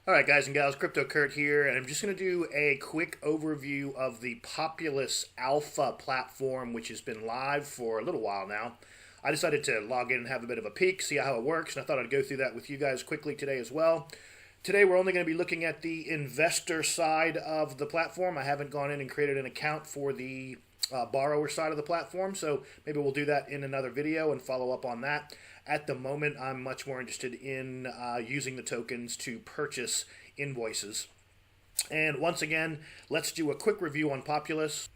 Alright guys and gals, Crypto Kurt here, and I'm just going to do a quick overview of the Populous Alpha platform, which has been live for a little while now. I decided to log in and have a bit of a peek, see how it works, and I thought I'd go through that with you guys quickly today as well. Today we're only going to be looking at the investor side of the platform. I haven't gone in and created an account for the borrower side of the platform, so maybe we'll do that in another video and follow up on that. At the moment, I'm much more interested in using the tokens to purchase invoices. And once again, let's do a quick review on Populous.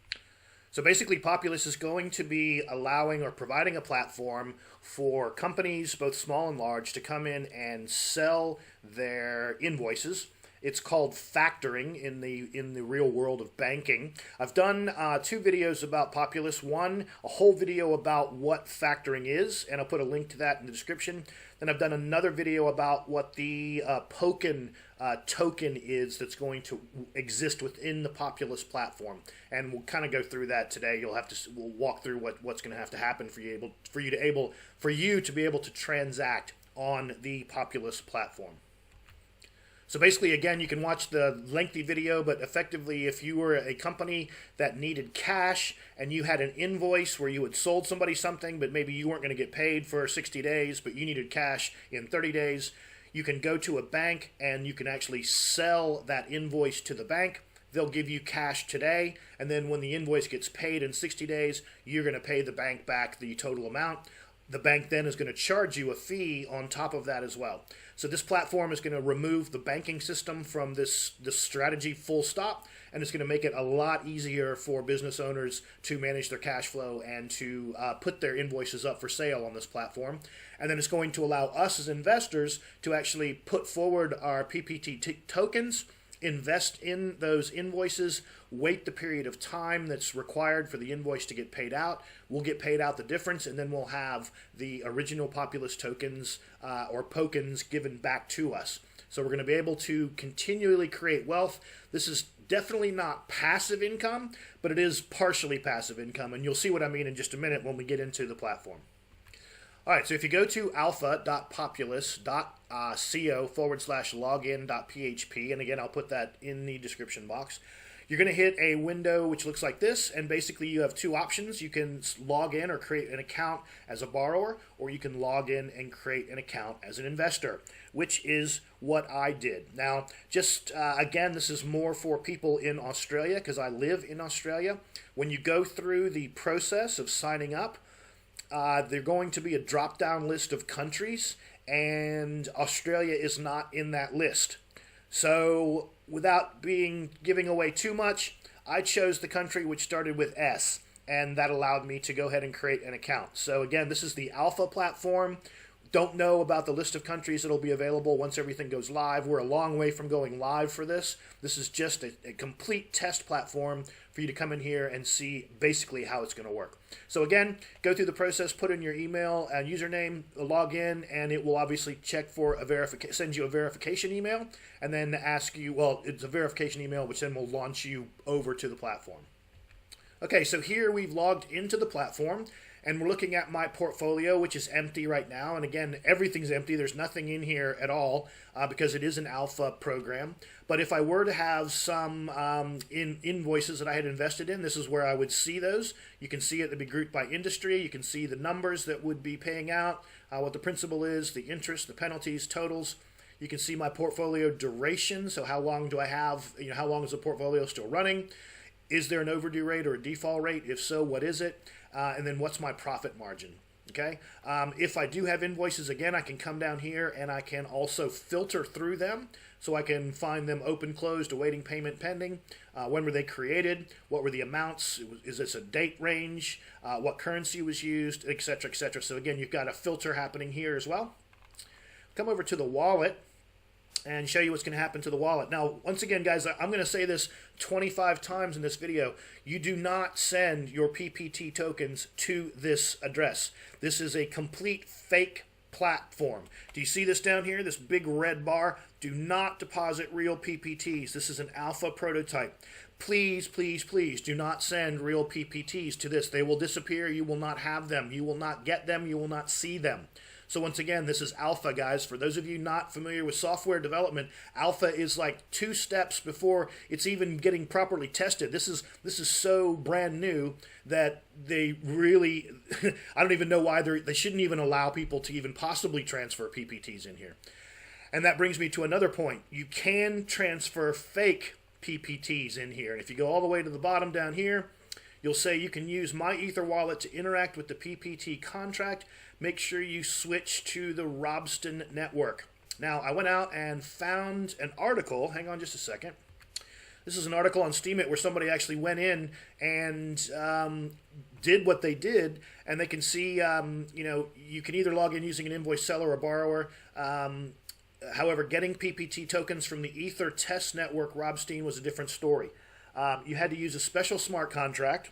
So basically, Populous is going to be allowing or providing a platform for companies, both small and large, to come in and sell their invoices. It's called factoring in the real world of banking. I've done two videos about Populous. One, a whole video about what factoring is, and I'll put a link to that in the description. Then I've done another video about what the token is that's going to exist within the Populous platform, and we'll kind of go through that today. We'll walk through what's going to have to happen for you to be able to transact on the Populous platform. So basically, again, you can watch the lengthy video, but effectively, if you were a company that needed cash and you had an invoice where you had sold somebody something, but maybe you weren't going to get paid for 60 days, but you needed cash in 30 days, you can go to a bank and you can actually sell that invoice to the bank. They'll give you cash today, and then when the invoice gets paid in 60 days, you're going to pay the bank back the total amount. The bank then is going to charge you a fee on top of that as well. So this platform is going to remove the banking system from this strategy full stop, and it's going to make it a lot easier for business owners to manage their cash flow and to put their invoices up for sale on this platform. And then it's going to allow us as investors to actually put forward our PPT tokens, invest in those invoices, wait the period of time that's required for the invoice to get paid out. We'll get paid out the difference, and then we'll have the original Populous tokens or pokens given back to us. So we're going to be able to continually create wealth. This is definitely not passive income, but it is partially passive income, and you'll see what I mean in just a minute when we get into the platform. All right, so if you go to alpha.populous.co/login.php, and again, I'll put that in the description box, you're going to hit a window which looks like this, and basically you have two options. You can log in or create an account as a borrower, or you can log in and create an account as an investor, which is what I did. Now, just again, this is more for people in Australia because I live in Australia. When you go through the process of signing up, there's going to be a drop-down list of countries, and Australia is not in that list. So without giving away too much, I chose the country which started with S, and that allowed me to go ahead and create an account. So again, this is the Alpha platform. Don't know about the list of countries that will be available once everything goes live. We're a long way from going live for this. This is just a complete test platform for you to come in here and see basically how it's going to work. So again, go through the process, put in your email and username, log in, and it will obviously check for send you a verification email, and then ask you, well, it's a verification email which then will launch you over to the platform. Okay, so here we've logged into the platform, and we're looking at my portfolio, which is empty right now. And again, everything's empty. There's nothing in here at all because it is an alpha program. But if I were to have some invoices that I had invested in, this is where I would see those. You can see it to be grouped by industry. You can see the numbers that would be paying out, what the principal is, the interest, the penalties, totals. You can see my portfolio duration. So how long do I have, how long is the portfolio still running? Is there an overdue rate or a default rate? If so, what is it? And then what's my profit margin? Okay. If I do have invoices, again, I can come down here and I can also filter through them. So I can find them open, closed, awaiting payment, pending. When were they created? What were the amounts? Is this a date range? What currency was used, et cetera, et cetera. So again, you've got a filter happening here as well. Come over to the wallet and show you what's going to happen to the wallet. Now, once again, guys, I'm going to say this 25 times in this video. You do not send your PPT tokens to this address. This is a complete fake platform. Do you see this down here, this big red bar? Do not deposit real PPTs. This is an alpha prototype. Please, please, please do not send real PPTs to this. They will disappear. You will not have them. You will not get them. You will not see them. So once again, this is alpha, guys. For those of you not familiar with software development, alpha is like 2 steps before it's even getting properly tested. This is so brand new that they really, I don't even know why they shouldn't even allow people to even possibly transfer PPTs in here. And that brings me to another point. You can transfer fake PPTs in here. And if you go all the way to the bottom down here, you'll say you can use my Ether wallet to interact with the PPT contract. Make sure you switch to the Robston network. Now, I went out and found an article. Hang on just a second. This is an article on Steemit where somebody actually went in and did what they did, and they can see, you can either log in using an invoice seller or borrower. However, getting PPT tokens from the Ether test network Robstein was a different story. You had to use a special smart contract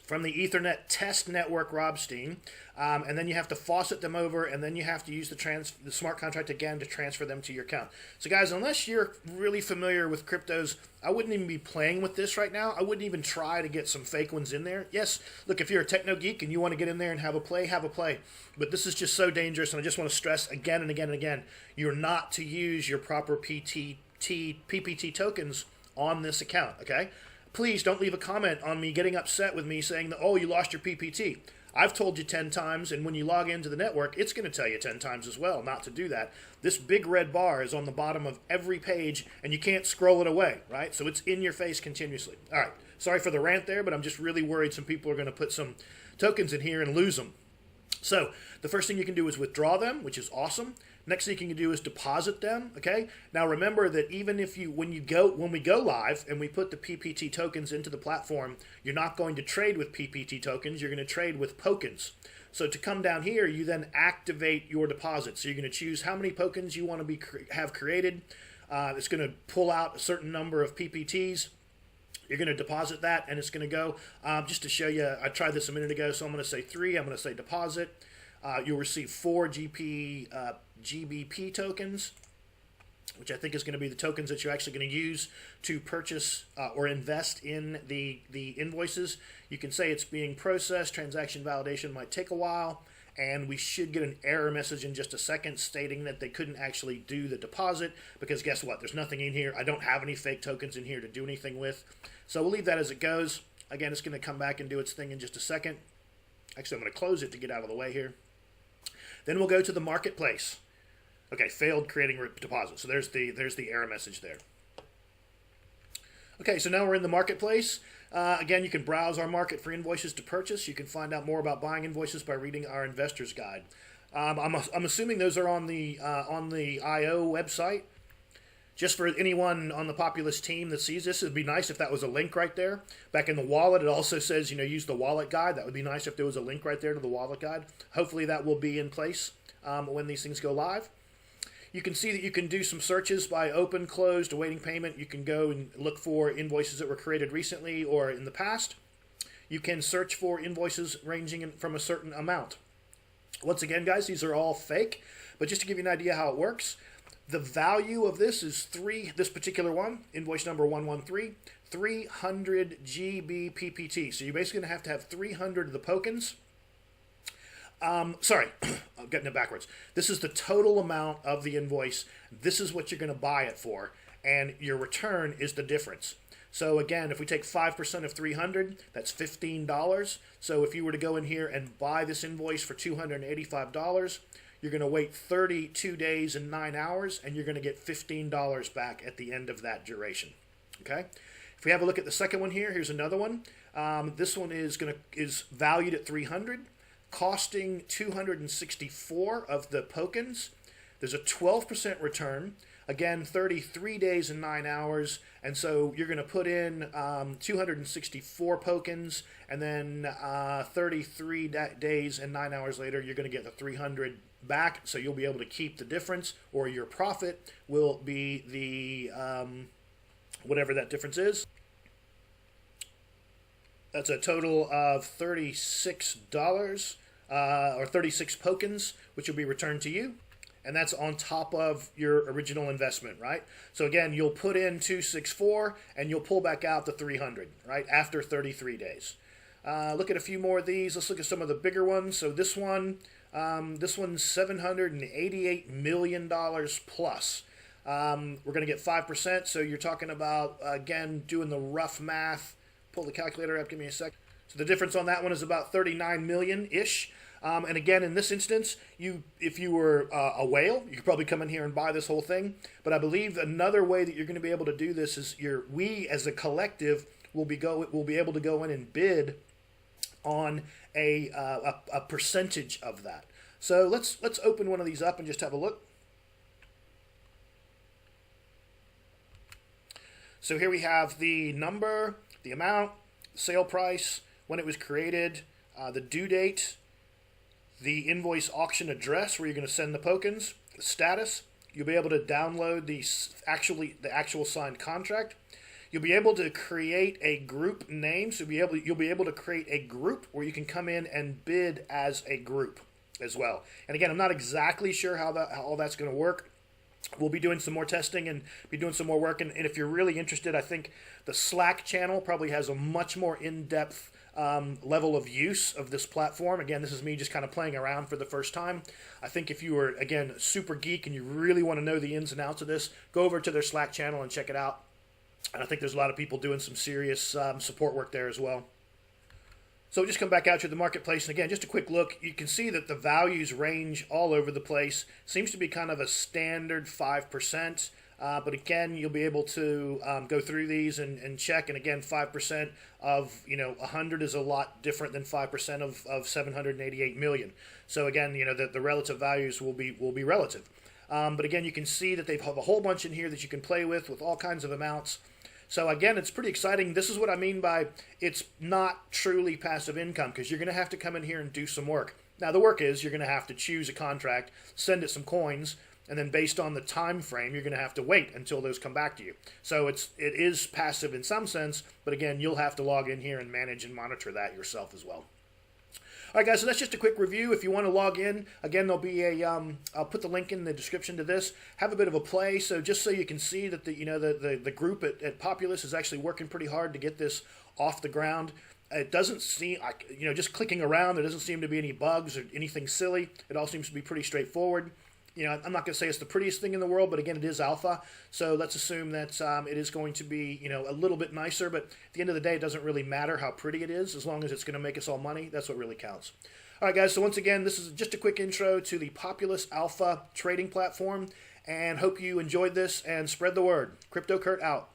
from the Ethernet test network Robstein, and then you have to faucet them over, and then you have to use the smart contract again to transfer them to your account. So guys, unless you're really familiar with cryptos, I wouldn't even be playing with this right now. I wouldn't even try to get some fake ones in there. Yes, look, if you're a techno geek and you want to get in there and have a play, have a play. But this is just so dangerous, and I just want to stress again and again and again, you're not to use your proper PPT tokens on this account, okay? Please don't leave a comment on me getting upset with me saying that, oh, you lost your PPT. I've told you 10 times, and when you log into the network, it's going to tell you 10 times as well not to do that. This big red bar is on the bottom of every page, and you can't scroll it away, right? So it's in your face continuously. All right, sorry for the rant there, but I'm just really worried some people are going to put some tokens in here and lose them. So the first thing you can do is withdraw them, which is awesome. Next thing you can do is deposit them, okay? Now remember that even if when we go live and we put the PPT tokens into the platform, you're not going to trade with PPT tokens, you're going to trade with tokens. So to come down here, you then activate your deposit. So you're going to choose how many tokens you want to have created. It's going to pull out a certain number of PPTs. You're going to deposit that, and it's going to go. Just to show you, I tried this a minute ago, so I'm going to say 3. I'm going to say deposit. You'll receive 4 GBP tokens, which I think is going to be the tokens that you're actually going to use to purchase or invest in the invoices. You can say it's being processed. Transaction validation might take a while, and we should get an error message in just a second stating that they couldn't actually do the deposit because guess what? There's nothing in here. I don't have any fake tokens in here to do anything with. So we'll leave that as it goes. Again, it's going to come back and do its thing in just a second. Actually, I'm going to close it to get out of the way here. Then we'll go to the marketplace. Okay, failed creating deposit. So there's the error message there. Okay, so now we're in the marketplace. Again, you can browse our market for invoices to purchase. You can find out more about buying invoices by reading our investor's guide. I'm assuming those are on the IO website. Just for anyone on the Populous team that sees this, it'd be nice if that was a link right there. Back in the wallet, it also says, use the wallet guide. That would be nice if there was a link right there to the wallet guide. Hopefully that will be in place when these things go live. You can see that you can do some searches by open, closed, awaiting payment. You can go and look for invoices that were created recently or in the past. You can search for invoices ranging from a certain amount. Once again, guys, these are all fake, but just to give you an idea how it works, the value of this is this particular one, invoice number 113, 300 GB PPT. So you're basically going to have 300 of the tokens. Sorry, I'm getting it backwards. This is the total amount of the invoice. This is what you're going to buy it for, and your return is the difference. So again, if we take 5% of 300, that's $15. So if you were to go in here and buy this invoice for $285, you're going to wait 32 days and 9 hours, and you're going to get $15 back at the end of that duration. Okay. If we have a look at the second one here, here's another one. This one is valued at 300, costing 264 of the tokens. There's a 12% return. Again, 33 days and 9 hours, and so you're going to put in 264 tokens, and then 33 days and 9 hours later, you're going to get the 300 back, so you'll be able to keep the difference, or your profit will be the whatever that difference is. That's a total of $36 or 36 tokens, which will be returned to you. And that's on top of your original investment, right? So again, you'll put in 264 and you'll pull back out the 300, right, after 33 days. Look at a few more of these. Let's look at some of the bigger ones. So this one, This one's $788 million plus. We're going to get 5%, so you're talking about, again, doing the rough math. Pull the calculator up, give me a sec. So the difference on that one is about 39 million-ish. And again, in this instance, if you were a whale, you could probably come in here and buy this whole thing. But I believe another way that you're going to be able to do this is we as a collective will be able to go in and bid on a percentage of that. So let's open one of these up and just have a look. So here we have the number, the amount, sale price, when it was created, the due date, the invoice auction address where you're going to send the tokens, the status. You'll be able to download the actual signed contract. You'll be able to create a group name. So you'll be able to create a group where you can come in and bid as a group as well. And again, I'm not exactly sure how all that's going to work. We'll be doing some more testing and be doing some more work. And if you're really interested, I think the Slack channel probably has a much more in-depth level of use of this platform. Again, this is me just kind of playing around for the first time. I think if you are, again, super geek and you really want to know the ins and outs of this, go over to their Slack channel and check it out. And I think there's a lot of people doing some serious support work there as well. So just come back out to the marketplace, and again, just a quick look. You can see that the values range all over the place. Seems to be kind of a standard 5%, but again, you'll be able to go through these and check. And again, 5% of 100 is a lot different than 5% of 788 million. So again, the relative values will be relative. But again, you can see that they have a whole bunch in here that you can play with all kinds of amounts. So again, it's pretty exciting. This is what I mean by it's not truly passive income, because you're going to have to come in here and do some work. Now, the work is you're going to have to choose a contract, send it some coins, and then based on the time frame, you're going to have to wait until those come back to you. So it is passive in some sense, but again, you'll have to log in here and manage and monitor that yourself as well. All right, guys, so that's just a quick review. If you want to log in, again, there'll be I'll put the link in the description to this. Have a bit of a play, so just so you can see that the group at Populous is actually working pretty hard to get this off the ground. It doesn't seem like, just clicking around, there doesn't seem to be any bugs or anything silly. It all seems to be pretty straightforward. I'm not going to say it's the prettiest thing in the world, but again, it is alpha. So let's assume that it is going to be, a little bit nicer. But at the end of the day, it doesn't really matter how pretty it is, as long as it's going to make us all money. That's what really counts. All right, guys. So once again, this is just a quick intro to the Populous Alpha trading platform, and hope you enjoyed this and spread the word. Crypto Kurt out.